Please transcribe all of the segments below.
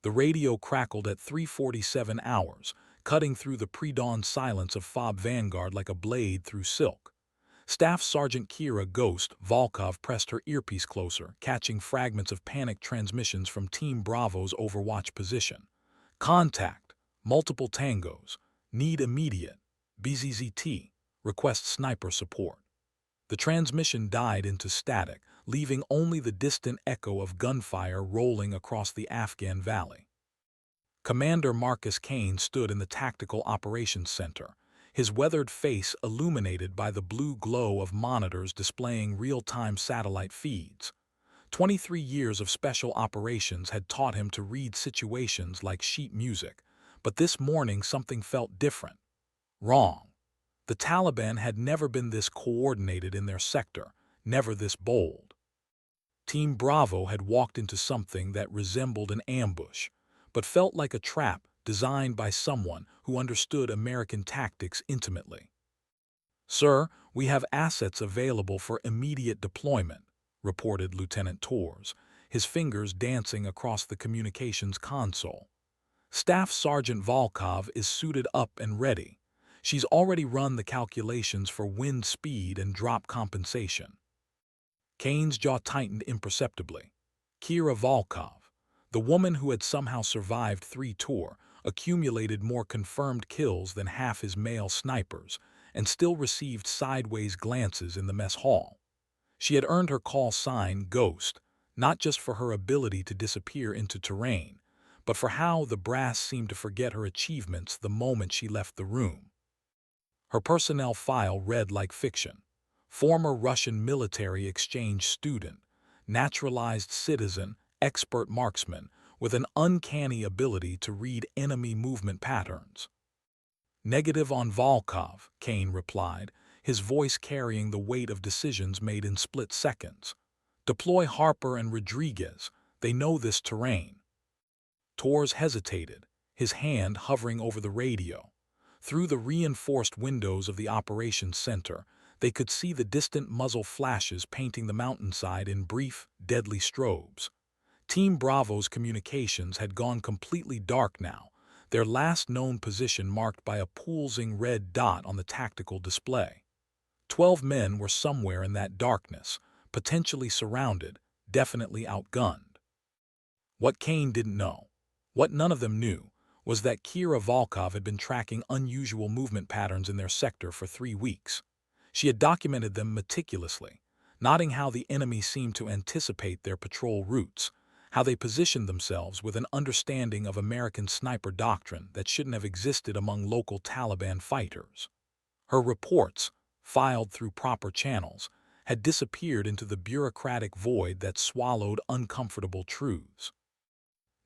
The radio crackled at 3:47 hours, cutting through the pre-dawn silence of Fob Vanguard like a blade through silk. Staff Sergeant Kira Ghost Volkov pressed her earpiece closer, catching fragments of panicked transmissions from Team Bravo's Overwatch position. Contact. Multiple tangos. Need immediate. BZZT. Request sniper support. The transmission died into static, leaving only the distant echo of gunfire rolling across the Afghan valley. Commander Marcus Kane stood in the Tactical Operations Center, his weathered face illuminated by the blue glow of monitors displaying real-time satellite feeds. 23 years of special operations had taught him to read situations like sheet music, but this morning something felt different. Wrong. The Taliban had never been this coordinated in their sector, never this bold. Team Bravo had walked into something that resembled an ambush, but felt like a trap designed by someone who understood American tactics intimately. "Sir, we have assets available for immediate deployment," reported Lieutenant Torres, his fingers dancing across the communications console. "Staff Sergeant Volkov is suited up and ready. She's already run the calculations for wind speed and drop compensation." Kane's jaw tightened imperceptibly. Kira Volkov, the woman who had somehow survived 3 tours, accumulated more confirmed kills than half his male snipers, and still received sideways glances in the mess hall. She had earned her call sign Ghost, not just for her ability to disappear into terrain, but for how the brass seemed to forget her achievements the moment she left the room. Her personnel file read like fiction. Former Russian military exchange student, naturalized citizen, expert marksman, with an uncanny ability to read enemy movement patterns. "Negative on Volkov," Kane replied, his voice carrying the weight of decisions made in split seconds. "Deploy Harper and Rodriguez. They know this terrain." Torres hesitated, his hand hovering over the radio. Through the reinforced windows of the operations center, they could see the distant muzzle flashes painting the mountainside in brief, deadly strobes. Team Bravo's communications had gone completely dark now, their last known position marked by a pulsing red dot on the tactical display. 12 men were somewhere in that darkness, potentially surrounded, definitely outgunned. What Kane didn't know, what none of them knew, was that Kira Volkov had been tracking unusual movement patterns in their sector for 3 weeks. She had documented them meticulously, noting how the enemy seemed to anticipate their patrol routes, how they positioned themselves with an understanding of American sniper doctrine that shouldn't have existed among local Taliban fighters. Her reports, filed through proper channels, had disappeared into the bureaucratic void that swallowed uncomfortable truths.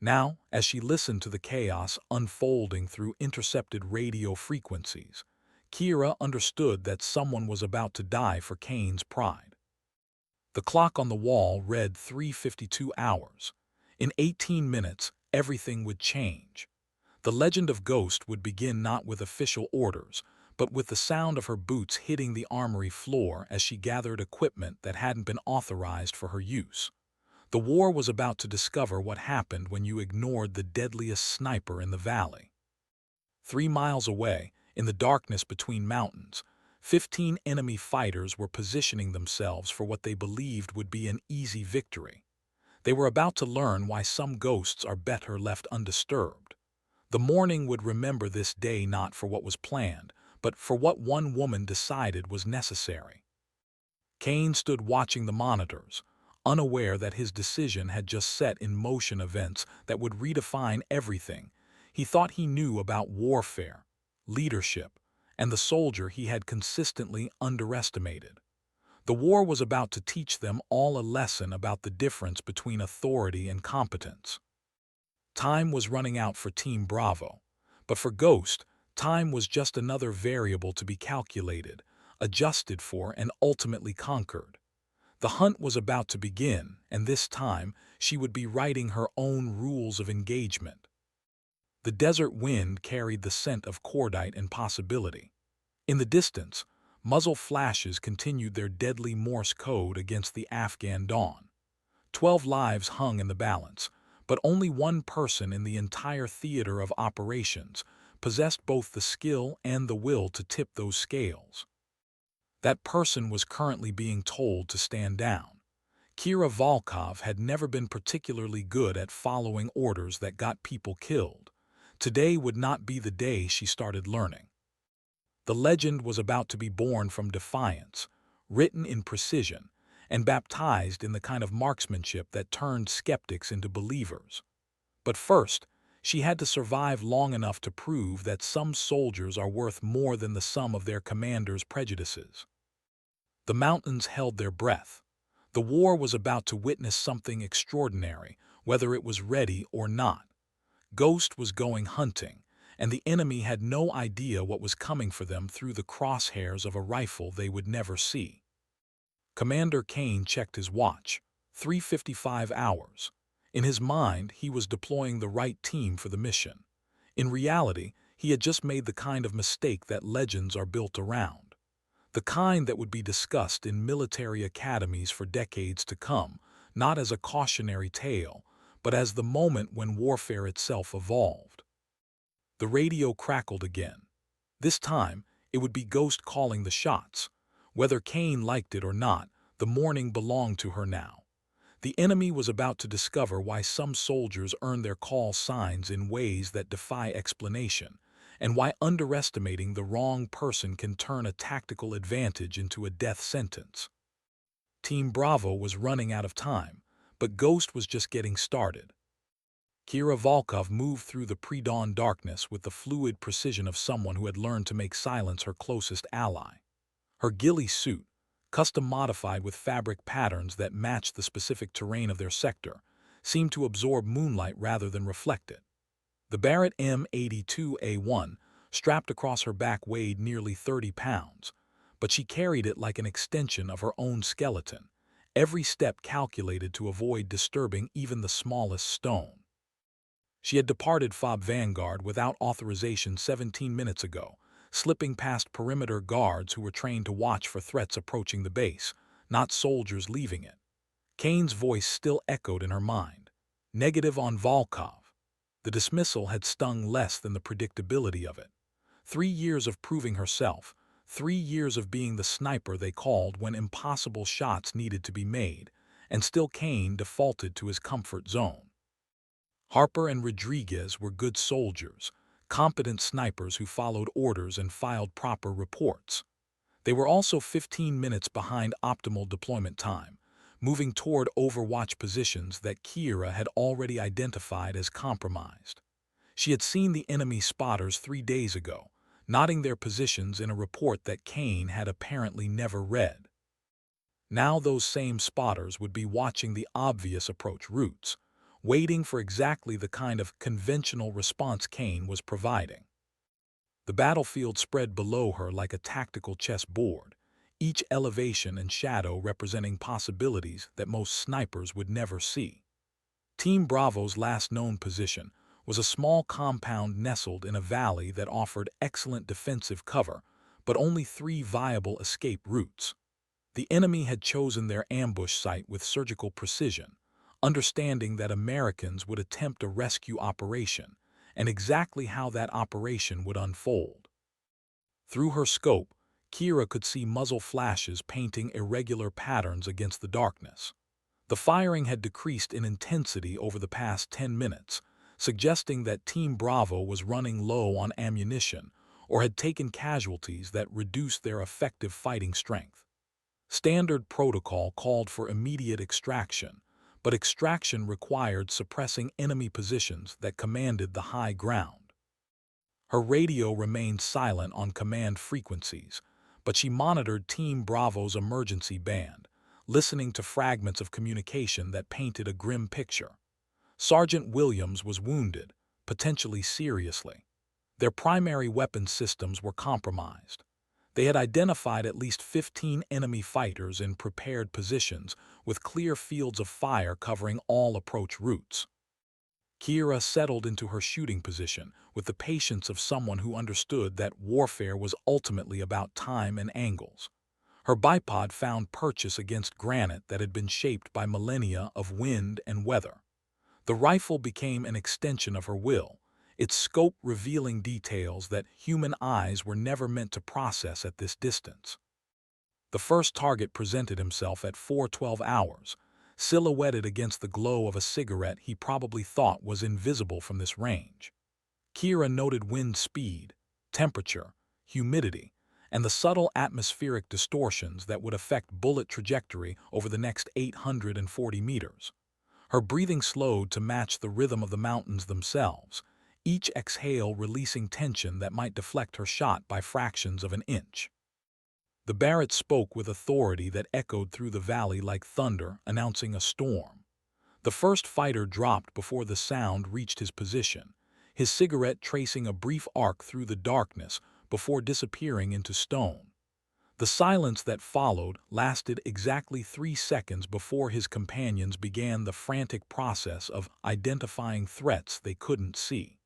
Now, as she listened to the chaos unfolding through intercepted radio frequencies, Kira understood that someone was about to die for Kane's pride. The clock on the wall read 3:52 hours. In 18 minutes, everything would change. The legend of Ghost would begin not with official orders, but with the sound of her boots hitting the armory floor as she gathered equipment that hadn't been authorized for her use. The war was about to discover what happened when you ignored the deadliest sniper in the valley. 3 miles away, in the darkness between mountains, 15 enemy fighters were positioning themselves for what they believed would be an easy victory. They were about to learn why some ghosts are better left undisturbed. The morning would remember this day not for what was planned, but for what one woman decided was necessary. Kane stood watching the monitors, unaware that his decision had just set in motion events that would redefine everything he thought he knew about warfare, leadership, and the soldier he had consistently underestimated. The war was about to teach them all a lesson about the difference between authority and competence. Time was running out for Team Bravo, but for Ghost, time was just another variable to be calculated, adjusted for, and ultimately conquered. The hunt was about to begin, and this time she would be writing her own rules of engagement. The desert wind carried the scent of cordite and possibility. In the distance, muzzle flashes continued their deadly Morse code against the Afghan dawn. 12 lives hung in the balance, But only one person in the entire theater of operations possessed both the skill and the will to tip those scales. That person was currently being told to stand down. Kira Volkov had never been particularly good at following orders that got people killed. Today would not be the day she started learning. The legend was about to be born from defiance, written in precision, and baptized in the kind of marksmanship that turned skeptics into believers. But first, she had to survive long enough to prove that some soldiers are worth more than the sum of their commander's prejudices. The mountains held their breath. The war was about to witness something extraordinary, whether it was ready or not. Ghost was going hunting, and the enemy had no idea what was coming for them through the crosshairs of a rifle they would never see. Commander Kane checked his watch. 3:55 hours. In his mind, he was deploying the right team for the mission. In reality, he had just made the kind of mistake that legends are built around. The kind that would be discussed in military academies for decades to come, not as a cautionary tale, but as the moment when warfare itself evolved. The radio crackled again. This time, it would be Ghost calling the shots. Whether Kane liked it or not, the morning belonged to her now. The enemy was about to discover why some soldiers earn their call signs in ways that defy explanation, and why underestimating the wrong person can turn a tactical advantage into a death sentence. Team Bravo was running out of time, but Ghost was just getting started. Kira Volkov moved through the pre-dawn darkness with the fluid precision of someone who had learned to make silence her closest ally. Her ghillie suit, custom-modified with fabric patterns that matched the specific terrain of their sector, seemed to absorb moonlight rather than reflect it. The Barrett M82A1, strapped across her back, weighed nearly 30 pounds, but she carried it like an extension of her own skeleton, every step calculated to avoid disturbing even the smallest stone. She had departed Fob Vanguard without authorization 17 minutes ago, slipping past perimeter guards who were trained to watch for threats approaching the base, not soldiers leaving it. Kane's voice still echoed in her mind. Negative on Volkov. The dismissal had stung less than the predictability of it. 3 years of proving herself, 3 years of being the sniper they called when impossible shots needed to be made, and still Kane defaulted to his comfort zone. Harper and Rodriguez were good soldiers, competent snipers who followed orders and filed proper reports. They were also 15 minutes behind optimal deployment time, moving toward overwatch positions that Kira had already identified as compromised. She had seen the enemy spotters 3 days ago, noting their positions in a report that Kane had apparently never read. Now those same spotters would be watching the obvious approach routes, waiting for exactly the kind of conventional response Kane was providing. The battlefield spread below her like a tactical chessboard, each elevation and shadow representing possibilities that most snipers would never see. Team Bravo's last known position was a small compound nestled in a valley that offered excellent defensive cover, but only 3 viable escape routes. The enemy had chosen their ambush site with surgical precision, understanding that Americans would attempt a rescue operation, and exactly how that operation would unfold. Through her scope, Kira could see muzzle flashes painting irregular patterns against the darkness. The firing had decreased in intensity over the past 10 minutes, suggesting that Team Bravo was running low on ammunition or had taken casualties that reduced their effective fighting strength. Standard protocol called for immediate extraction, but extraction required suppressing enemy positions that commanded the high ground. Her radio remained silent on command frequencies, but she monitored Team Bravo's emergency band, listening to fragments of communication that painted a grim picture. Sergeant Williams was wounded, potentially seriously. Their primary weapon systems were compromised. They had identified at least 15 enemy fighters in prepared positions with clear fields of fire covering all approach routes. Kira settled into her shooting position with the patience of someone who understood that warfare was ultimately about time and angles. Her bipod found purchase against granite that had been shaped by millennia of wind and weather. The rifle became an extension of her will, its scope revealing details that human eyes were never meant to process at this distance. The first target presented himself at 4:12 hours, silhouetted against the glow of a cigarette he probably thought was invisible from this range. Kira noted wind speed, temperature, humidity, and the subtle atmospheric distortions that would affect bullet trajectory over the next 840 meters. Her breathing slowed to match the rhythm of the mountains themselves, each exhale releasing tension that might deflect her shot by fractions of an inch. The Barrett spoke with authority that echoed through the valley like thunder, announcing a storm. The first fighter dropped before the sound reached his position, his cigarette tracing a brief arc through the darkness before disappearing into stone. The silence that followed lasted exactly 3 seconds before his companions began the frantic process of identifying threats they couldn't see.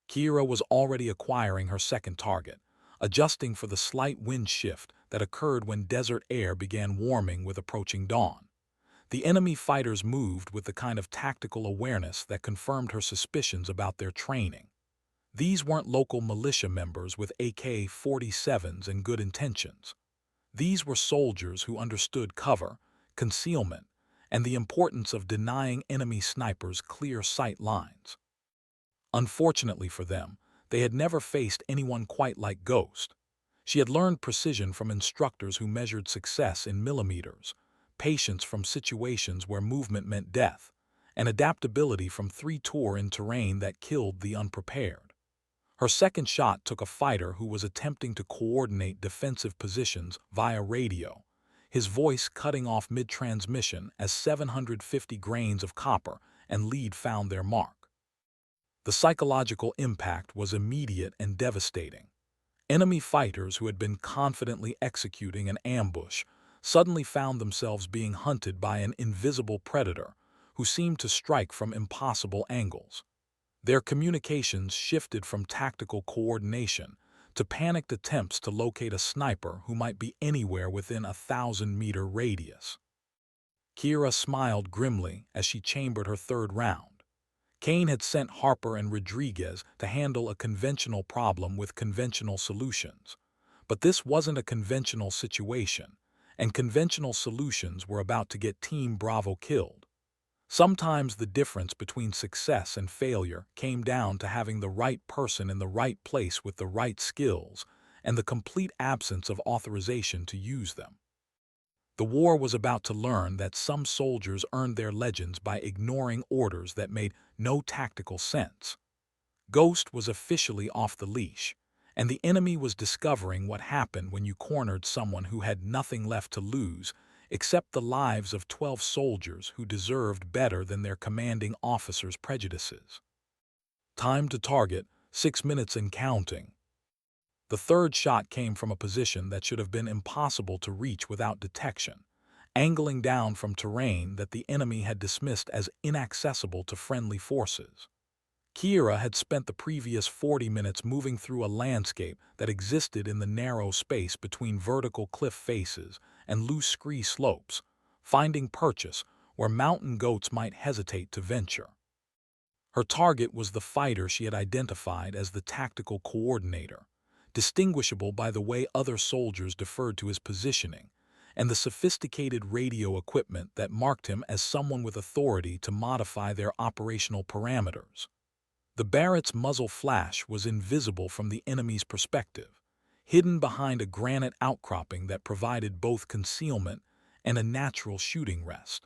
Kira was already acquiring her second target, adjusting for the slight wind shift that occurred when desert air began warming with approaching dawn. The enemy fighters moved with the kind of tactical awareness that confirmed her suspicions about their training. These weren't local militia members with AK-47s and good intentions. These were soldiers who understood cover, concealment, and the importance of denying enemy snipers clear sight lines. Unfortunately for them, they had never faced anyone quite like Ghost. She had learned precision from instructors who measured success in millimeters, patience from situations where movement meant death, and adaptability from 3 tours in terrain that killed the unprepared. Her second shot took a fighter who was attempting to coordinate defensive positions via radio, his voice cutting off mid-transmission as 750 grains of copper and lead found their mark. The psychological impact was immediate and devastating. Enemy fighters who had been confidently executing an ambush suddenly found themselves being hunted by an invisible predator who seemed to strike from impossible angles. Their communications shifted from tactical coordination to panicked attempts to locate a sniper who might be anywhere within a 1,000-meter radius. Kira smiled grimly as she chambered her third round. Kane had sent Harper and Rodriguez to handle a conventional problem with conventional solutions. But this wasn't a conventional situation, and conventional solutions were about to get Team Bravo killed. Sometimes the difference between success and failure came down to having the right person in the right place with the right skills and the complete absence of authorization to use them. The war was about to learn that some soldiers earned their legends by ignoring orders that made no tactical sense. Ghost was officially off the leash, and the enemy was discovering what happened when you cornered someone who had nothing left to lose except the lives of 12 soldiers who deserved better than their commanding officer's prejudices. Time to target, 6 minutes and counting. The third shot came from a position that should have been impossible to reach without detection, angling down from terrain that the enemy had dismissed as inaccessible to friendly forces. Kira had spent the previous 40 minutes moving through a landscape that existed in the narrow space between vertical cliff faces and loose scree slopes, finding purchase where mountain goats might hesitate to venture. Her target was the fighter she had identified as the tactical coordinator, distinguishable by the way other soldiers deferred to his positioning, and the sophisticated radio equipment that marked him as someone with authority to modify their operational parameters. The Barrett's muzzle flash was invisible from the enemy's perspective, hidden behind a granite outcropping that provided both concealment and a natural shooting rest.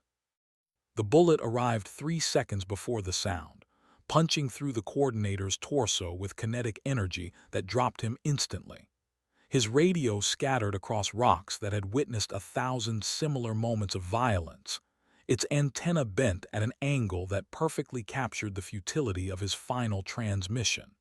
The bullet arrived 3 seconds before the sound, punching through the coordinator's torso with kinetic energy that dropped him instantly. His radio scattered across rocks that had witnessed 1,000 similar moments of violence, its antenna bent at an angle that perfectly captured the futility of his final transmission.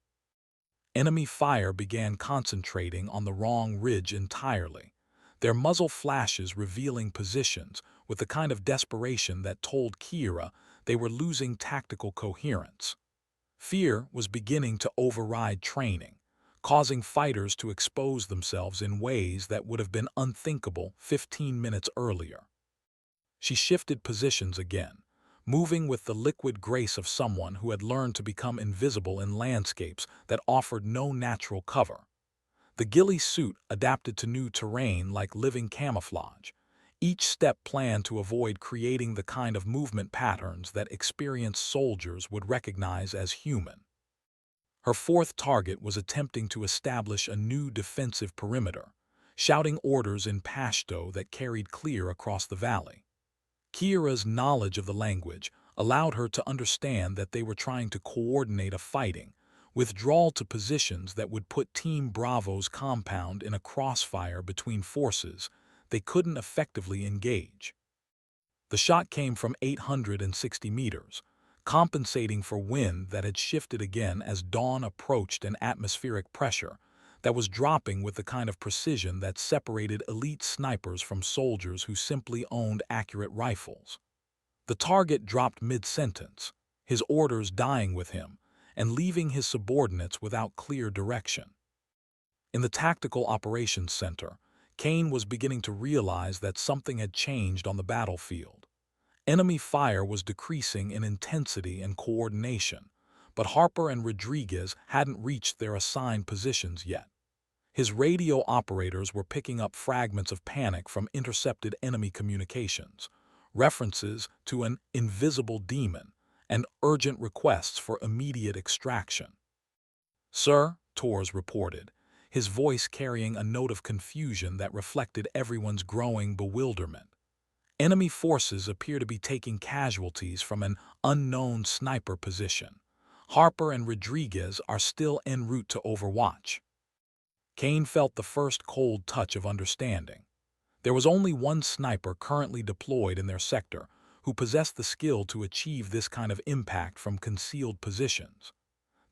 Enemy fire began concentrating on the wrong ridge entirely, their muzzle flashes revealing positions with the kind of desperation that told Kira they were losing tactical coherence. Fear was beginning to override training, causing fighters to expose themselves in ways that would have been unthinkable 15 minutes earlier. She shifted positions again, moving with the liquid grace of someone who had learned to become invisible in landscapes that offered no natural cover. The ghillie suit adapted to new terrain like living camouflage, each step planned to avoid creating the kind of movement patterns that experienced soldiers would recognize as human. Her fourth target was attempting to establish a new defensive perimeter, shouting orders in Pashto that carried clear across the valley. Kiera's knowledge of the language allowed her to understand that they were trying to coordinate a fighting withdrawal to positions that would put Team Bravo's compound in a crossfire between forces they couldn't effectively engage. The shot came from 860 meters, compensating for wind that had shifted again as dawn approached and atmospheric pressure that was dropping with the kind of precision that separated elite snipers from soldiers who simply owned accurate rifles. The target dropped mid-sentence, his orders dying with him, and leaving his subordinates without clear direction. In the Tactical Operations Center, Kane was beginning to realize that something had changed on the battlefield. Enemy fire was decreasing in intensity and coordination, but Harper and Rodriguez hadn't reached their assigned positions yet. His radio operators were picking up fragments of panic from intercepted enemy communications, references to an invisible demon, and urgent requests for immediate extraction. "Sir," Torres reported, his voice carrying a note of confusion that reflected everyone's growing bewilderment. "Enemy forces appear to be taking casualties from an unknown sniper position. Harper and Rodriguez are still en route to Overwatch." Kane felt the first cold touch of understanding. There was only one sniper currently deployed in their sector who possessed the skill to achieve this kind of impact from concealed positions.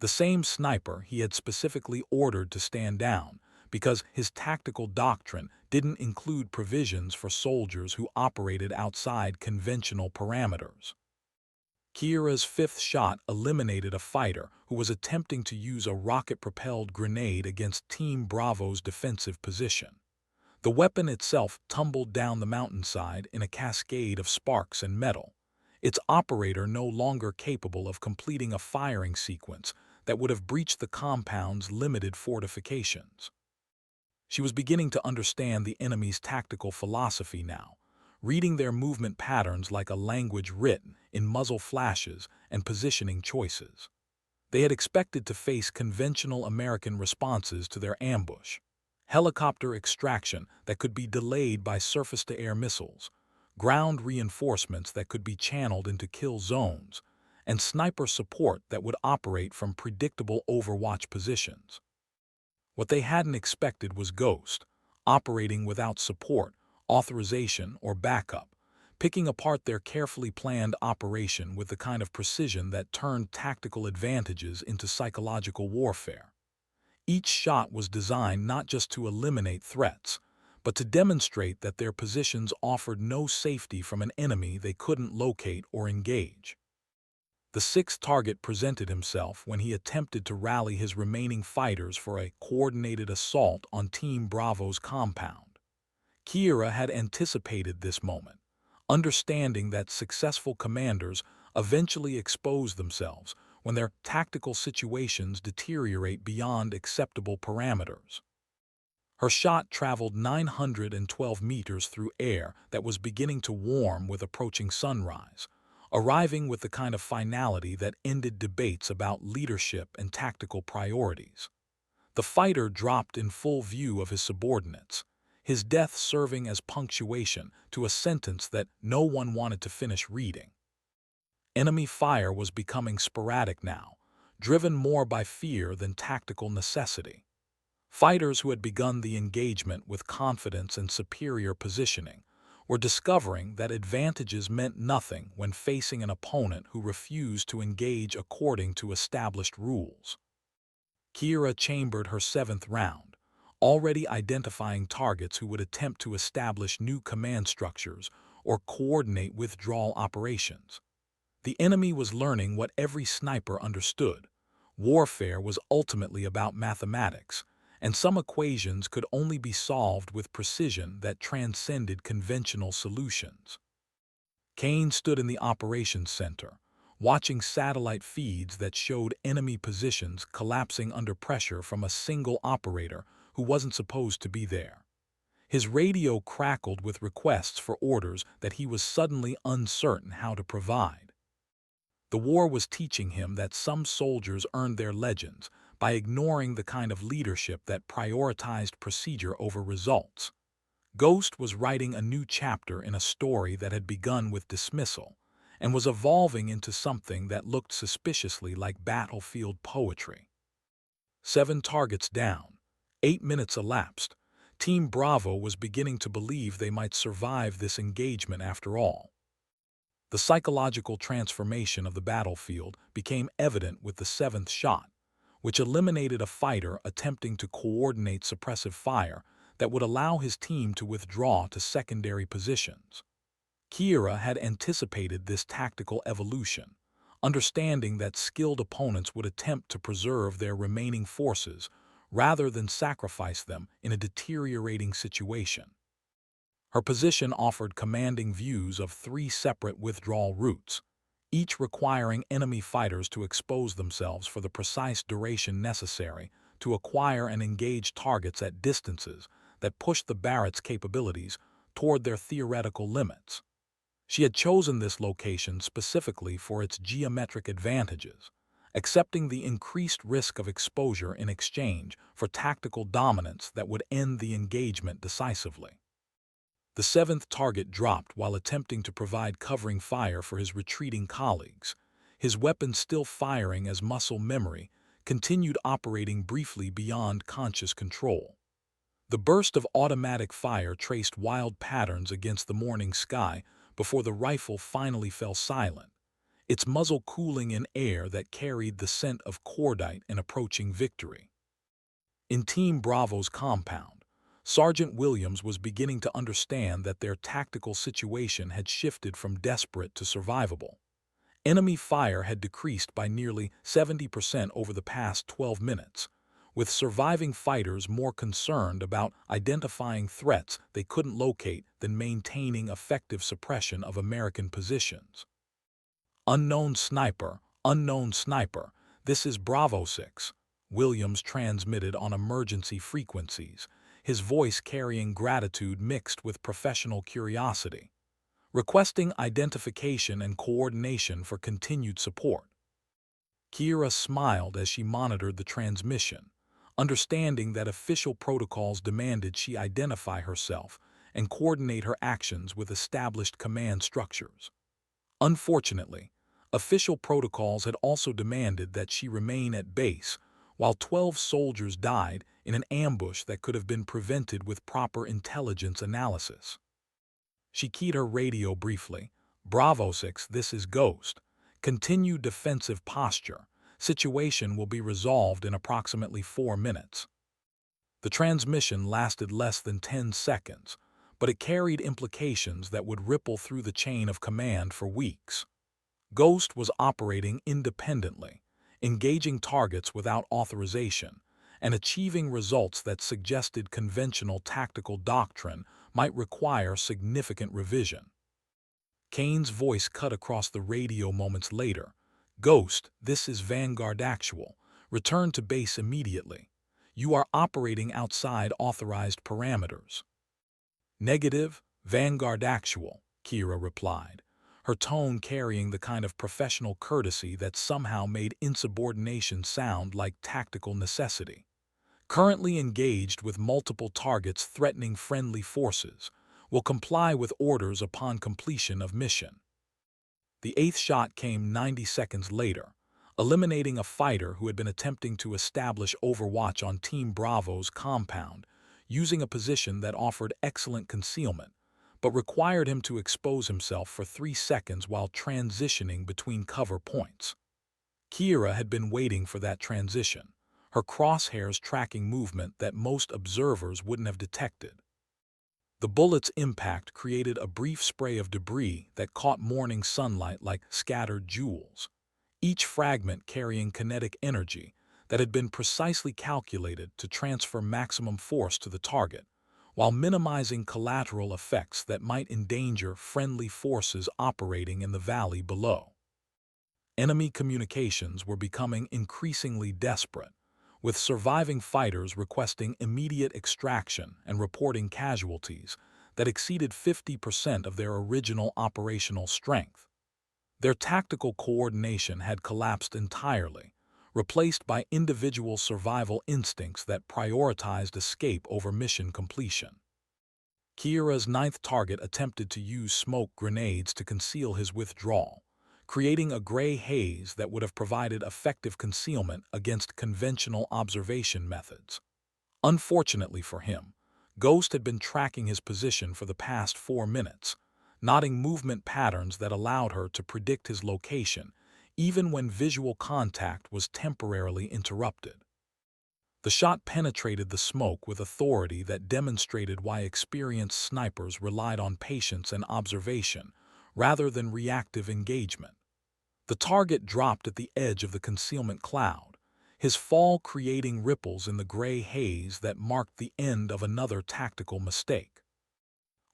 The same sniper he had specifically ordered to stand down because his tactical doctrine didn't include provisions for soldiers who operated outside conventional parameters. Kiera's fifth shot eliminated a fighter who was attempting to use a rocket-propelled grenade against Team Bravo's defensive position. The weapon itself tumbled down the mountainside in a cascade of sparks and metal, its operator no longer capable of completing a firing sequence that would have breached the compound's limited fortifications. She was beginning to understand the enemy's tactical philosophy now, reading their movement patterns like a language written in muzzle flashes and positioning choices. They had expected to face conventional American responses to their ambush: helicopter extraction that could be delayed by surface-to-air missiles, ground reinforcements that could be channeled into kill zones, and sniper support that would operate from predictable Overwatch positions. What they hadn't expected was Ghost, operating without support, authorization, or backup, picking apart their carefully planned operation with the kind of precision that turned tactical advantages into psychological warfare. Each shot was designed not just to eliminate threats, but to demonstrate that their positions offered no safety from an enemy they couldn't locate or engage. The sixth target presented himself when he attempted to rally his remaining fighters for a coordinated assault on Team Bravo's compound. Kiera had anticipated this moment, understanding that successful commanders eventually expose themselves when their tactical situations deteriorate beyond acceptable parameters. Her shot traveled 912 meters through air that was beginning to warm with approaching sunrise, arriving with the kind of finality that ended debates about leadership and tactical priorities. The fighter dropped in full view of his subordinates, his death serving as punctuation to a sentence that no one wanted to finish reading. Enemy fire was becoming sporadic now, driven more by fear than tactical necessity. Fighters who had begun the engagement with confidence and superior positioning were discovering that advantages meant nothing when facing an opponent who refused to engage according to established rules. Kiera chambered her seventh round, already identifying targets who would attempt to establish new command structures or coordinate withdrawal operations. The enemy was learning what every sniper understood: warfare was ultimately about mathematics, and some equations could only be solved with precision that transcended conventional solutions. Kane stood in the operations center, watching satellite feeds that showed enemy positions collapsing under pressure from a single operator who wasn't supposed to be there. His radio crackled with requests for orders that he was suddenly uncertain how to provide. The war was teaching him that some soldiers earned their legends by ignoring the kind of leadership that prioritized procedure over results. Ghost was writing a new chapter in a story that had begun with dismissal and was evolving into something that looked suspiciously like battlefield poetry. 7 targets down. 8 minutes elapsed. Team Bravo was beginning to believe they might survive this engagement after all. The psychological transformation of the battlefield became evident with the 7th shot, which eliminated a fighter attempting to coordinate suppressive fire that would allow his team to withdraw to secondary positions. Kira had anticipated this tactical evolution, understanding that skilled opponents would attempt to preserve their remaining forces rather than sacrifice them in a deteriorating situation. Her position offered commanding views of 3 separate withdrawal routes, each requiring enemy fighters to expose themselves for the precise duration necessary to acquire and engage targets at distances that pushed the Barrett's capabilities toward their theoretical limits. She had chosen this location specifically for its geometric advantages, accepting the increased risk of exposure in exchange for tactical dominance that would end the engagement decisively. The 7th target dropped while attempting to provide covering fire for his retreating colleagues. His weapon, still firing as muscle memory, continued operating briefly beyond conscious control. The burst of automatic fire traced wild patterns against the morning sky before the rifle finally fell silent, its muzzle cooling in air that carried the scent of cordite and approaching victory. In Team Bravo's compound, Sergeant Williams was beginning to understand that their tactical situation had shifted from desperate to survivable. Enemy fire had decreased by nearly 70% over the past 12 minutes, with surviving fighters more concerned about identifying threats they couldn't locate than maintaining effective suppression of American positions. Unknown sniper, this is Bravo 6, Williams transmitted on emergency frequencies, his voice carrying gratitude mixed with professional curiosity, requesting identification and coordination for continued support. Kira smiled as she monitored the transmission, understanding that official protocols demanded she identify herself and coordinate her actions with established command structures. Unfortunately, official protocols had also demanded that she remain at base while 12 soldiers died in an ambush that could have been prevented with proper intelligence analysis. She keyed her radio briefly. Bravo 6, this is Ghost. Continue defensive posture. Situation will be resolved in approximately 4 minutes. The transmission lasted less than 10 seconds, but it carried implications that would ripple through the chain of command for weeks. Ghost was operating independently, engaging targets without authorization, and achieving results that suggested conventional tactical doctrine might require significant revision. Kane's voice cut across the radio moments later. Ghost, this is Vanguard Actual. Return to base immediately. You are operating outside authorized parameters. Negative, Vanguard Actual, Kira replied, her tone carrying the kind of professional courtesy that somehow made insubordination sound like tactical necessity. Currently engaged with multiple targets threatening friendly forces, will comply with orders upon completion of mission. The 8th shot came 90 seconds later, eliminating a fighter who had been attempting to establish overwatch on Team Bravo's compound, using a position that offered excellent concealment, but required him to expose himself for 3 seconds while transitioning between cover points. Kira had been waiting for that transition, her crosshairs tracking movement that most observers wouldn't have detected. The bullet's impact created a brief spray of debris that caught morning sunlight like scattered jewels, each fragment carrying kinetic energy that had been precisely calculated to transfer maximum force to the target, while minimizing collateral effects that might endanger friendly forces operating in the valley below. Enemy communications were becoming increasingly desperate, with surviving fighters requesting immediate extraction and reporting casualties that exceeded 50% of their original operational strength. Their tactical coordination had collapsed entirely, replaced by individual survival instincts that prioritized escape over mission completion. Kira's ninth target attempted to use smoke grenades to conceal his withdrawal, creating a gray haze that would have provided effective concealment against conventional observation methods. Unfortunately for him, Ghost had been tracking his position for the past 4 minutes, noting movement patterns that allowed her to predict his location, even when visual contact was temporarily interrupted. The shot penetrated the smoke with authority that demonstrated why experienced snipers relied on patience and observation rather than reactive engagement. The target dropped at the edge of the concealment cloud, his fall creating ripples in the gray haze that marked the end of another tactical mistake.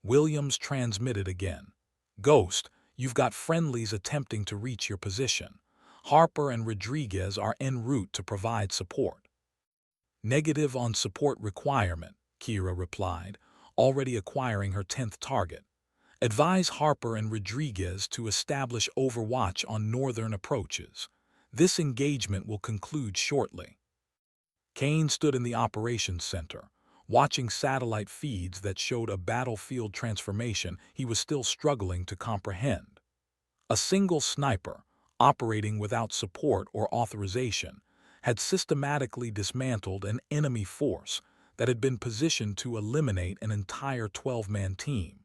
Williams transmitted again. "Ghost, you've got friendlies attempting to reach your position. Harper and Rodriguez are en route to provide support." "Negative on support requirement," Kira replied, already acquiring her 10th target. "Advise Harper and Rodriguez to establish overwatch on northern approaches. This engagement will conclude shortly." Kane stood in the operations center, watching satellite feeds that showed a battlefield transformation he was still struggling to comprehend. A single sniper, operating without support or authorization, had systematically dismantled an enemy force that had been positioned to eliminate an entire 12-man team.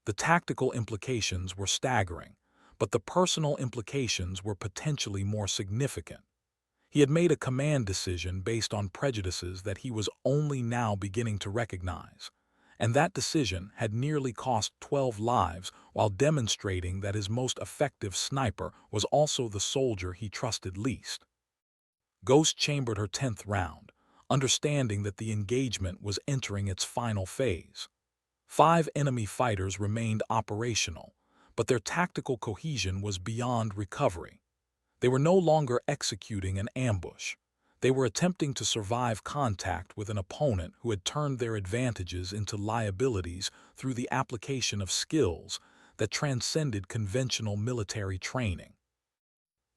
The tactical implications were staggering, but the personal implications were potentially more significant. He had made a command decision based on prejudices that he was only now beginning to recognize, and that decision had nearly cost 12 lives while demonstrating that his most effective sniper was also the soldier he trusted least. Ghost chambered her 10th round, understanding that the engagement was entering its final phase. 5 enemy fighters remained operational, but their tactical cohesion was beyond recovery. They were no longer executing an ambush. They were attempting to survive contact with an opponent who had turned their advantages into liabilities through the application of skills that transcended conventional military training.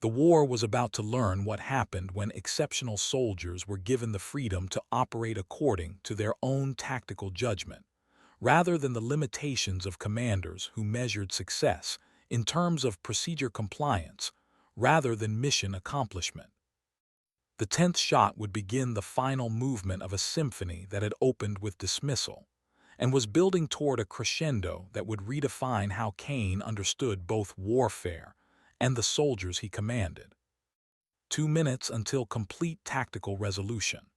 The war was about to learn what happened when exceptional soldiers were given the freedom to operate according to their own tactical judgment, rather than the limitations of commanders who measured success in terms of procedure compliance rather than mission accomplishment. The 10th shot would begin the final movement of a symphony that had opened with dismissal, and was building toward a crescendo that would redefine how Kane understood both warfare and the soldiers he commanded. 2 minutes until complete tactical resolution.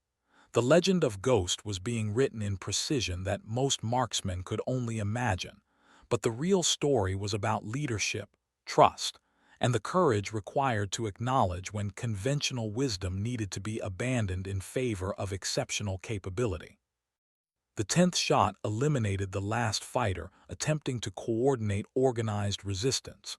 The legend of Ghost was being written in precision that most marksmen could only imagine, but the real story was about leadership, trust, and the courage required to acknowledge when conventional wisdom needed to be abandoned in favor of exceptional capability. The 10th shot eliminated the last fighter attempting to coordinate organized resistance,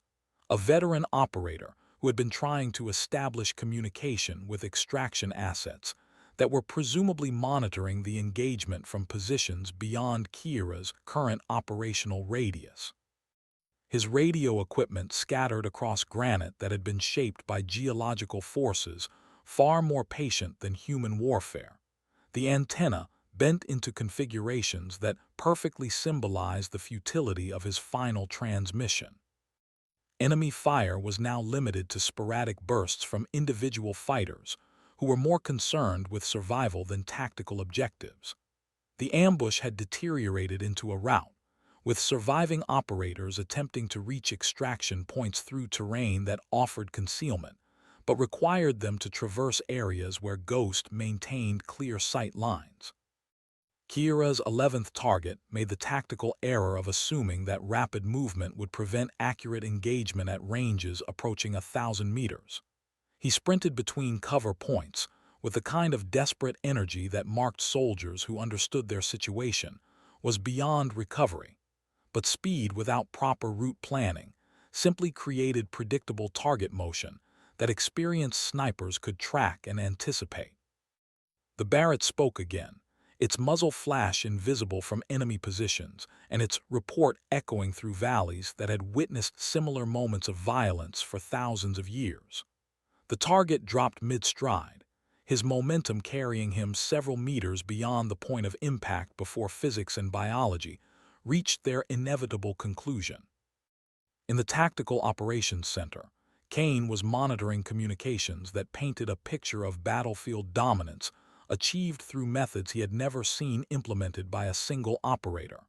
a veteran operator who had been trying to establish communication with extraction assets that were presumably monitoring the engagement from positions beyond Kira's current operational radius. His radio equipment scattered across granite that had been shaped by geological forces far more patient than human warfare. The antenna bent into configurations that perfectly symbolized the futility of his final transmission. Enemy fire was now limited to sporadic bursts from individual fighters who were more concerned with survival than tactical objectives. The ambush had deteriorated into a rout, with surviving operators attempting to reach extraction points through terrain that offered concealment, but required them to traverse areas where Ghost maintained clear sight lines. Kira's 11th target made the tactical error of assuming that rapid movement would prevent accurate engagement at ranges approaching 1,000 meters. He sprinted between cover points, with the kind of desperate energy that marked soldiers who understood their situation, was beyond recovery. But speed without proper route planning simply created predictable target motion that experienced snipers could track and anticipate. The Barrett spoke again, its muzzle flash invisible from enemy positions and its report echoing through valleys that had witnessed similar moments of violence for thousands of years. The target dropped mid-stride, his momentum carrying him several meters beyond the point of impact before physics and biology reached their inevitable conclusion. In the Tactical Operations Center, Kane was monitoring communications that painted a picture of battlefield dominance achieved through methods he had never seen implemented by a single operator.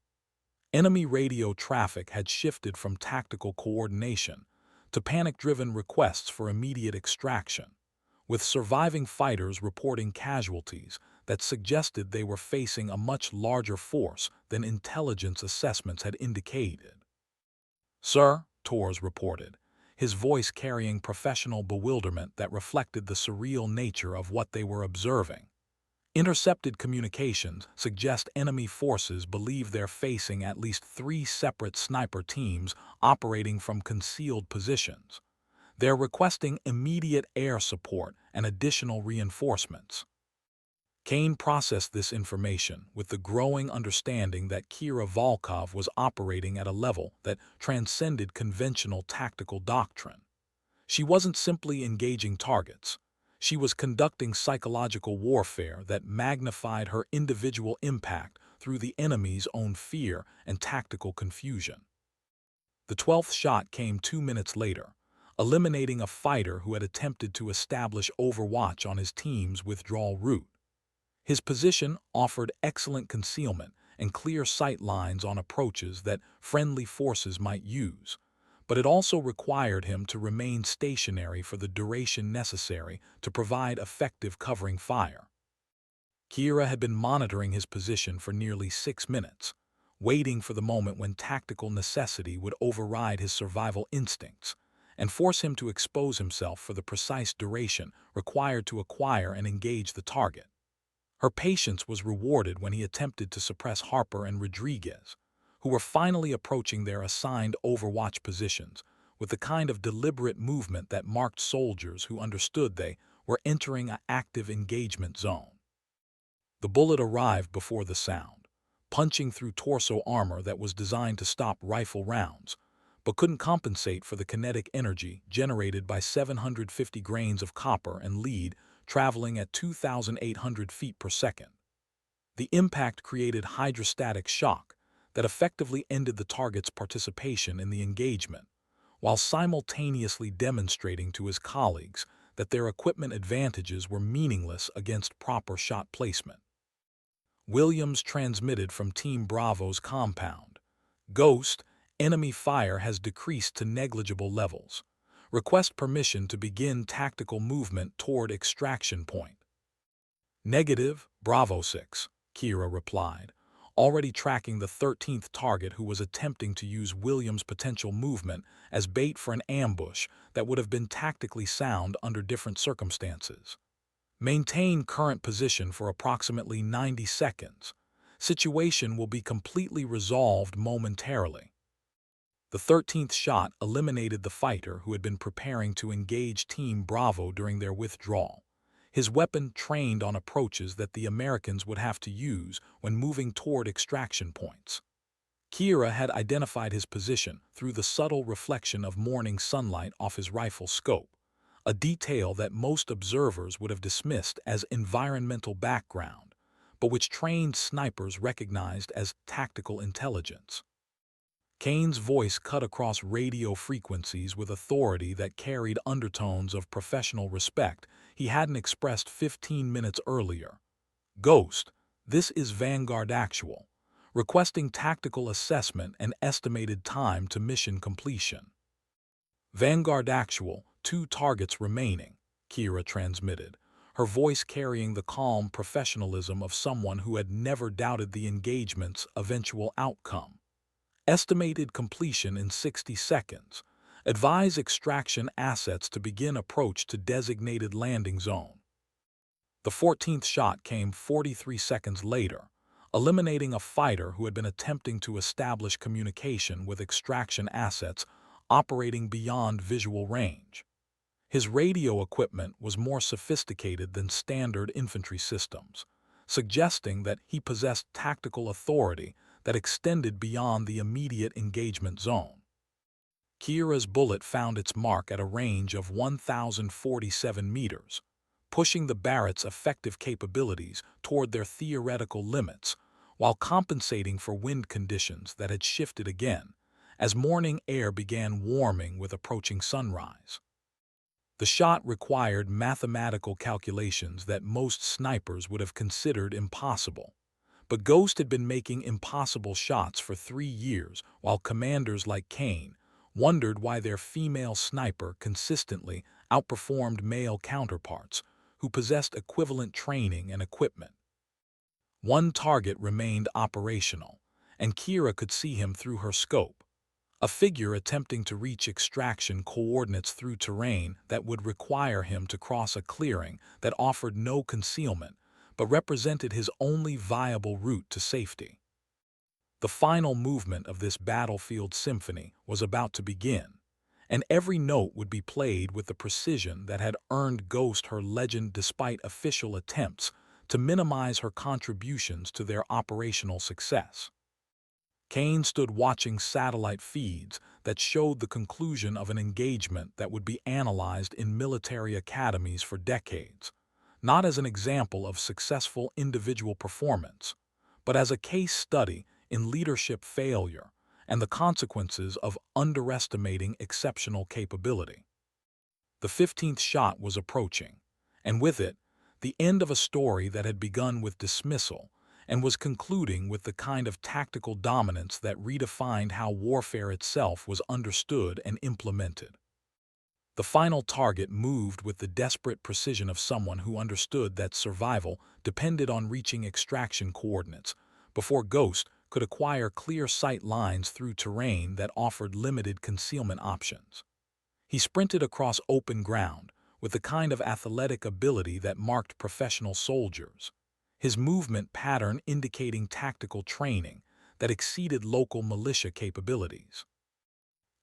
Enemy radio traffic had shifted from tactical coordination to panic-driven requests for immediate extraction, with surviving fighters reporting casualties that suggested they were facing a much larger force than intelligence assessments had indicated. "Sir," Torres reported, his voice carrying professional bewilderment that reflected the surreal nature of what they were observing. Intercepted communications suggest enemy forces believe they're facing at least 3 separate sniper teams operating from concealed positions. They're requesting immediate air support and additional reinforcements. Kane processed this information with the growing understanding that Kira Volkov was operating at a level that transcended conventional tactical doctrine. She wasn't simply engaging targets. She was conducting psychological warfare that magnified her individual impact through the enemy's own fear and tactical confusion. The 12th shot came 2 minutes later, eliminating a fighter who had attempted to establish overwatch on his team's withdrawal route. His position offered excellent concealment and clear sight lines on approaches that friendly forces might use, but it also required him to remain stationary for the duration necessary to provide effective covering fire. Kira had been monitoring his position for nearly 6 minutes, waiting for the moment when tactical necessity would override his survival instincts and force him to expose himself for the precise duration required to acquire and engage the target. Her patience was rewarded when he attempted to suppress Harper and Rodriguez, who were finally approaching their assigned overwatch positions with the kind of deliberate movement that marked soldiers who understood they were entering an active engagement zone. The bullet arrived before the sound, punching through torso armor that was designed to stop rifle rounds, but couldn't compensate for the kinetic energy generated by 750 grains of copper and lead traveling at 2,800 feet per second. The impact created hydrostatic shock that effectively ended the target's participation in the engagement, while simultaneously demonstrating to his colleagues that their equipment advantages were meaningless against proper shot placement. Williams transmitted from Team Bravo's compound. "Ghost, enemy fire has decreased to negligible levels. Request permission to begin tactical movement toward extraction point." "Negative, Bravo 6, Kira replied, already tracking the 13th target who was attempting to use Williams' potential movement as bait for an ambush that would have been tactically sound under different circumstances. "Maintain current position for approximately 90 seconds. Situation will be completely resolved momentarily." The 13th shot eliminated the fighter who had been preparing to engage Team Bravo during their withdrawal, his weapon trained on approaches that the Americans would have to use when moving toward extraction points. Kira had identified his position through the subtle reflection of morning sunlight off his rifle scope, a detail that most observers would have dismissed as environmental background, but which trained snipers recognized as tactical intelligence. Kane's voice cut across radio frequencies with authority that carried undertones of professional respect he hadn't expressed 15 minutes earlier. "Ghost, this is Vanguard Actual, requesting tactical assessment and estimated time to mission completion." "Vanguard Actual, 2 targets remaining," Kira transmitted, her voice carrying the calm professionalism of someone who had never doubted the engagement's eventual outcome. "Estimated completion in 60 seconds. Advise extraction assets to begin approach to designated landing zone." The 14th shot came 43 seconds later, eliminating a fighter who had been attempting to establish communication with extraction assets operating beyond visual range. His radio equipment was more sophisticated than standard infantry systems, suggesting that he possessed tactical authority that extended beyond the immediate engagement zone. Kira's bullet found its mark at a range of 1,047 meters, pushing the Barrett's effective capabilities toward their theoretical limits, while compensating for wind conditions that had shifted again, as morning air began warming with approaching sunrise. The shot required mathematical calculations that most snipers would have considered impossible. But Ghost had been making impossible shots for 3 years, while commanders like Kane wondered why their female sniper consistently outperformed male counterparts who possessed equivalent training and equipment. One target remained operational, and Kira could see him through her scope, a figure attempting to reach extraction coordinates through terrain that would require him to cross a clearing that offered no concealment but represented his only viable route to safety. The final movement of this battlefield symphony was about to begin, and every note would be played with the precision that had earned Ghost her legend despite official attempts to minimize her contributions to their operational success. Kane stood watching satellite feeds that showed the conclusion of an engagement that would be analyzed in military academies for decades, not as an example of successful individual performance, but as a case study in leadership failure and the consequences of underestimating exceptional capability. The 15th shot was approaching, and with it, the end of a story that had begun with dismissal and was concluding with the kind of tactical dominance that redefined how warfare itself was understood and implemented. The final target moved with the desperate precision of someone who understood that survival depended on reaching extraction coordinates before Ghost could acquire clear sight lines through terrain that offered limited concealment options. He sprinted across open ground with the kind of athletic ability that marked professional soldiers, his movement pattern indicating tactical training that exceeded local militia capabilities.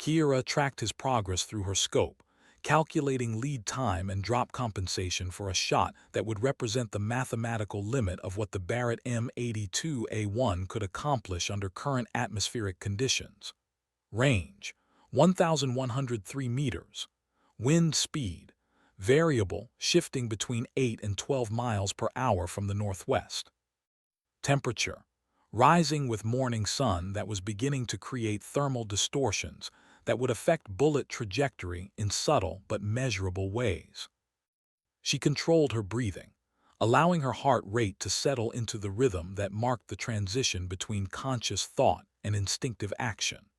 Kira tracked his progress through her scope, calculating lead time and drop compensation for a shot that would represent the mathematical limit of what the Barrett M82A1 could accomplish under current atmospheric conditions. Range: 1,103 meters. Wind speed: variable, shifting between 8 and 12 miles per hour from the northwest. Temperature: rising with morning sun that was beginning to create thermal distortions that would affect bullet trajectory in subtle but measurable ways. She controlled her breathing, allowing her heart rate to settle into the rhythm that marked the transition between conscious thought and instinctive action.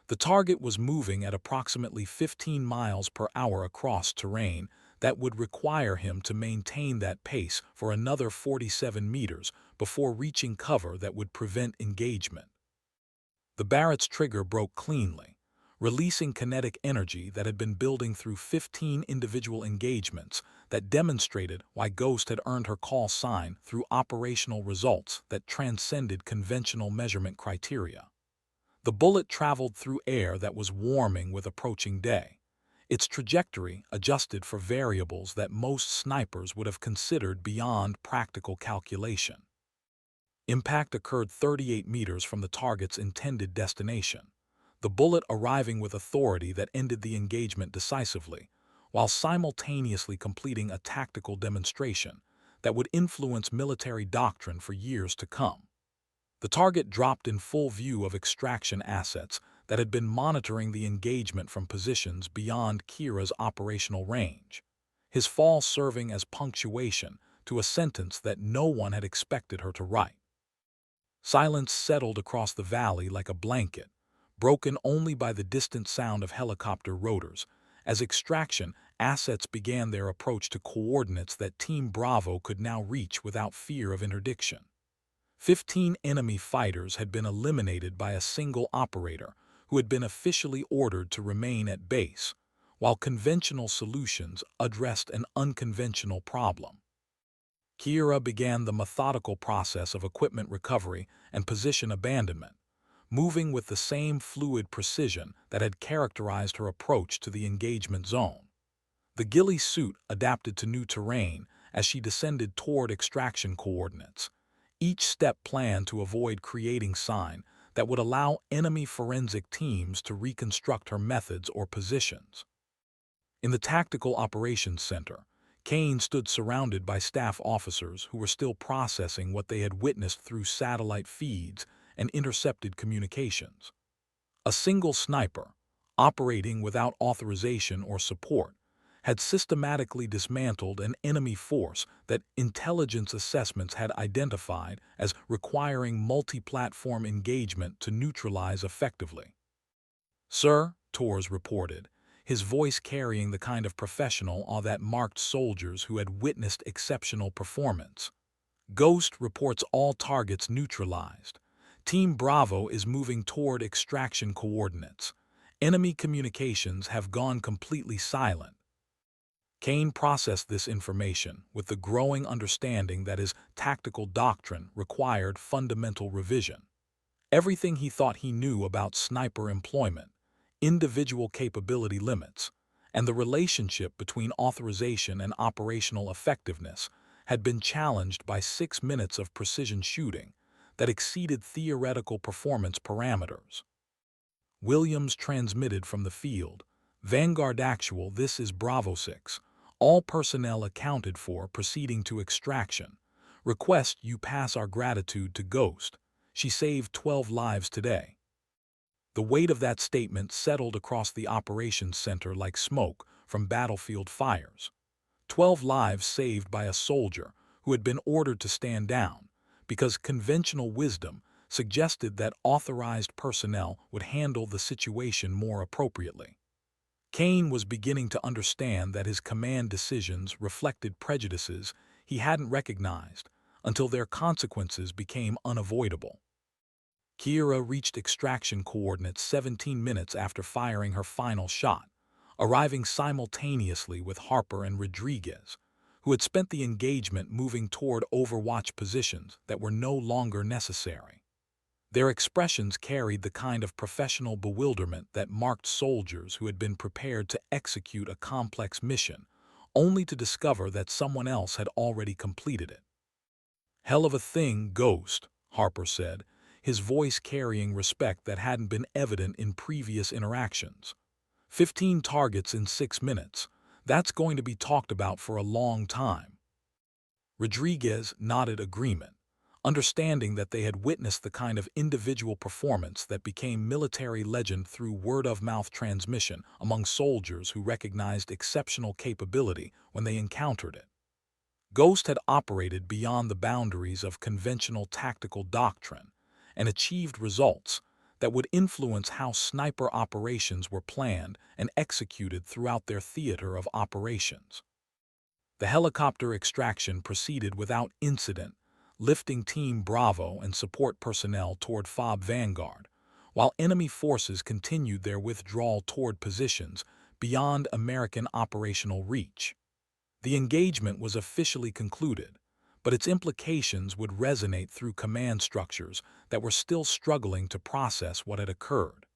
The target was moving at approximately 15 miles per hour across terrain that would require him to maintain that pace for another 47 meters before reaching cover that would prevent engagement. The Barrett's trigger broke cleanly, releasing kinetic energy that had been building through 15 individual engagements that demonstrated why Ghost had earned her call sign through operational results that transcended conventional measurement criteria. The bullet traveled through air that was warming with approaching day, its trajectory adjusted for variables that most snipers would have considered beyond practical calculation. Impact occurred 38 meters from the target's intended destination, the bullet arriving with authority that ended the engagement decisively, while simultaneously completing a tactical demonstration that would influence military doctrine for years to come. The target dropped in full view of extraction assets that had been monitoring the engagement from positions beyond Kira's operational range, his fall serving as punctuation to a sentence that no one had expected her to write. Silence settled across the valley like a blanket, broken only by the distant sound of helicopter rotors, as extraction assets began their approach to coordinates that Team Bravo could now reach without fear of interdiction. 15 enemy fighters had been eliminated by a single operator who had been officially ordered to remain at base, while conventional solutions addressed an unconventional problem. Kira began the methodical process of equipment recovery and position abandonment, moving with the same fluid precision that had characterized her approach to the engagement zone. The ghillie suit adapted to new terrain as she descended toward extraction coordinates, each step planned to avoid creating sign that would allow enemy forensic teams to reconstruct her methods or positions. In the Tactical Operations Center, Kane stood surrounded by staff officers who were still processing what they had witnessed through satellite feeds and intercepted communications. A single sniper, operating without authorization or support, had systematically dismantled an enemy force that intelligence assessments had identified as requiring multi-platform engagement to neutralize effectively. "Sir," Torres reported, his voice carrying the kind of professional awe that marked soldiers who had witnessed exceptional performance. "Ghost reports all targets neutralized. Team Bravo is moving toward extraction coordinates. Enemy communications have gone completely silent." Kane processed this information with the growing understanding that his tactical doctrine required fundamental revision. Everything he thought he knew about sniper employment, individual capability limits, and the relationship between authorization and operational effectiveness had been challenged by 6 minutes of precision shooting that exceeded theoretical performance parameters. Williams transmitted from the field, "Vanguard Actual, this is Bravo 6. All personnel accounted for proceeding to extraction. Request you pass our gratitude to Ghost. She saved 12 lives today." The weight of that statement settled across the operations center like smoke from battlefield fires. 12 lives saved by a soldier who had been ordered to stand down, because conventional wisdom suggested that authorized personnel would handle the situation more appropriately. Kane was beginning to understand that his command decisions reflected prejudices he hadn't recognized until their consequences became unavoidable. Kira reached extraction coordinates 17 minutes after firing her final shot, arriving simultaneously with Harper and Rodriguez, who had spent the engagement moving toward overwatch positions that were no longer necessary. Their expressions carried the kind of professional bewilderment that marked soldiers who had been prepared to execute a complex mission, only to discover that someone else had already completed it. "Hell of a thing, Ghost," Harper said, his voice carrying respect that hadn't been evident in previous interactions. 15 targets in 6 minutes. That's going to be talked about for a long time." Rodriguez nodded agreement, understanding that they had witnessed the kind of individual performance that became military legend through word-of-mouth transmission among soldiers who recognized exceptional capability when they encountered it. Ghost had operated beyond the boundaries of conventional tactical doctrine and achieved results that would influence how sniper operations were planned and executed throughout their theater of operations. The helicopter extraction proceeded without incident, lifting Team Bravo and support personnel toward FOB Vanguard, while enemy forces continued their withdrawal toward positions beyond American operational reach. The engagement was officially concluded, but its implications would resonate through command structures that were still struggling to process what had occurred.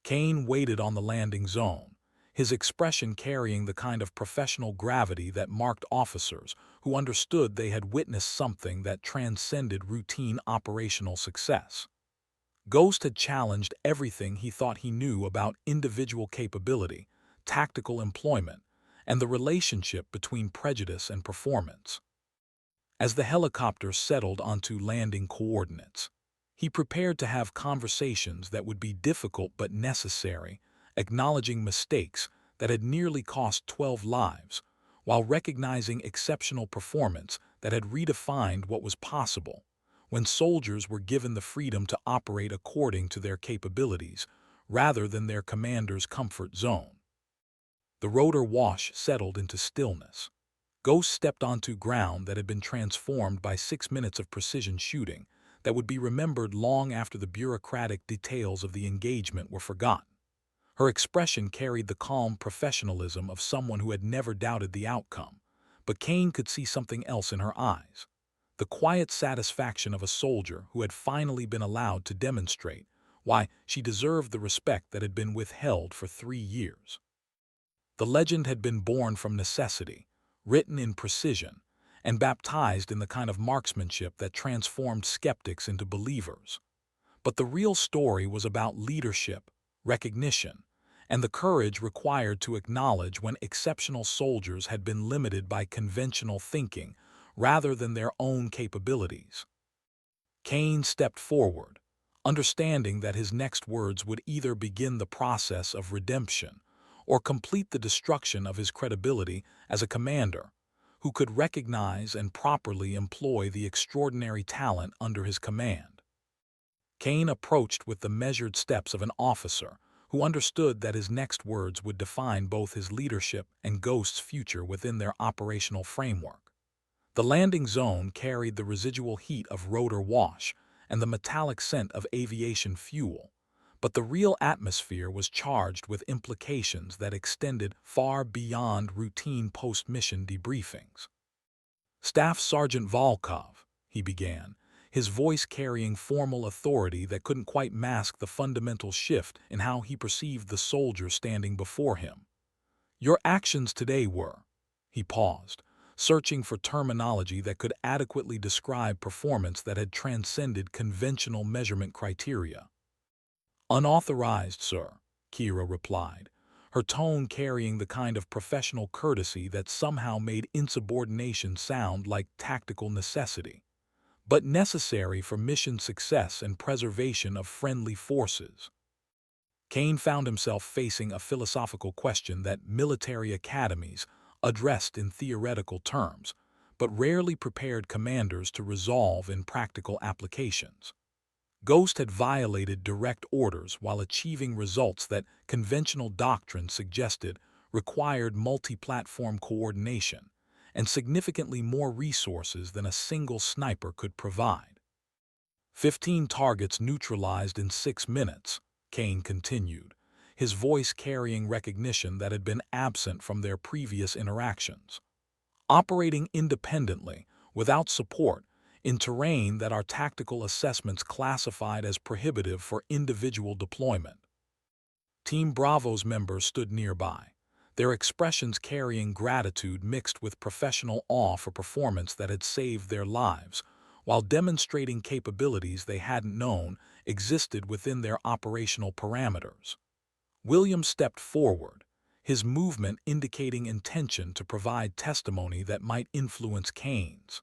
Kane waited on the landing zone, his expression carrying the kind of professional gravity that marked officers who understood they had witnessed something that transcended routine operational success. Ghost had challenged everything he thought he knew about individual capability, tactical employment, and the relationship between prejudice and performance. As the helicopter settled onto landing coordinates, he prepared to have conversations that would be difficult but necessary, acknowledging mistakes that had nearly cost 12 lives, while recognizing exceptional performance that had redefined what was possible when soldiers were given the freedom to operate according to their capabilities rather than their commander's comfort zone. The rotor wash settled into stillness. Ghost stepped onto ground that had been transformed by 6 minutes of precision shooting that would be remembered long after the bureaucratic details of the engagement were forgotten. Her expression carried the calm professionalism of someone who had never doubted the outcome, But Kane could see something else in her eyes. The quiet satisfaction of a soldier who had finally been allowed to demonstrate why she deserved the respect that had been withheld for 3 years. The legend had been born from necessity, written in precision, and baptized in the kind of marksmanship that transformed skeptics into believers. But the real story was about leadership, recognition, and the courage required to acknowledge when exceptional soldiers had been limited by conventional thinking rather than their own capabilities. Kane stepped forward, understanding that his next words would either begin the process of redemption or complete the destruction of his credibility as a commander who could recognize and properly employ the extraordinary talent under his command. Kane approached with the measured steps of an officer who understood that his next words would define both his leadership and Ghost's future within their operational framework. The landing zone carried the residual heat of rotor wash and the metallic scent of aviation fuel, but the real atmosphere was charged with implications that extended far beyond routine post-mission debriefings. "Staff Sergeant Volkov," he began, his voice carrying formal authority that couldn't quite mask the fundamental shift in how he perceived the soldier standing before him. "Your actions today were—" He paused, searching for terminology that could adequately describe performance that had transcended conventional measurement criteria. "Unauthorized, sir," Kira replied, her tone carrying the kind of professional courtesy that somehow made insubordination sound like tactical necessity, "but necessary for mission success and preservation of friendly forces." Kane found himself facing a philosophical question that military academies addressed in theoretical terms, but rarely prepared commanders to resolve in practical applications. Ghost had violated direct orders while achieving results that conventional doctrine suggested required multi-platform coordination and significantly more resources than a single sniper could provide. 15 targets neutralized in 6 minutes, Kane continued, his voice carrying recognition that had been absent from their previous interactions. Operating independently, without support, in terrain that our tactical assessments classified as prohibitive for individual deployment. Team Bravo's members stood nearby, their expressions carrying gratitude mixed with professional awe for performance that had saved their lives, while demonstrating capabilities they hadn't known existed within their operational parameters. William stepped forward, his movement indicating intention to provide testimony that might influence Kane's.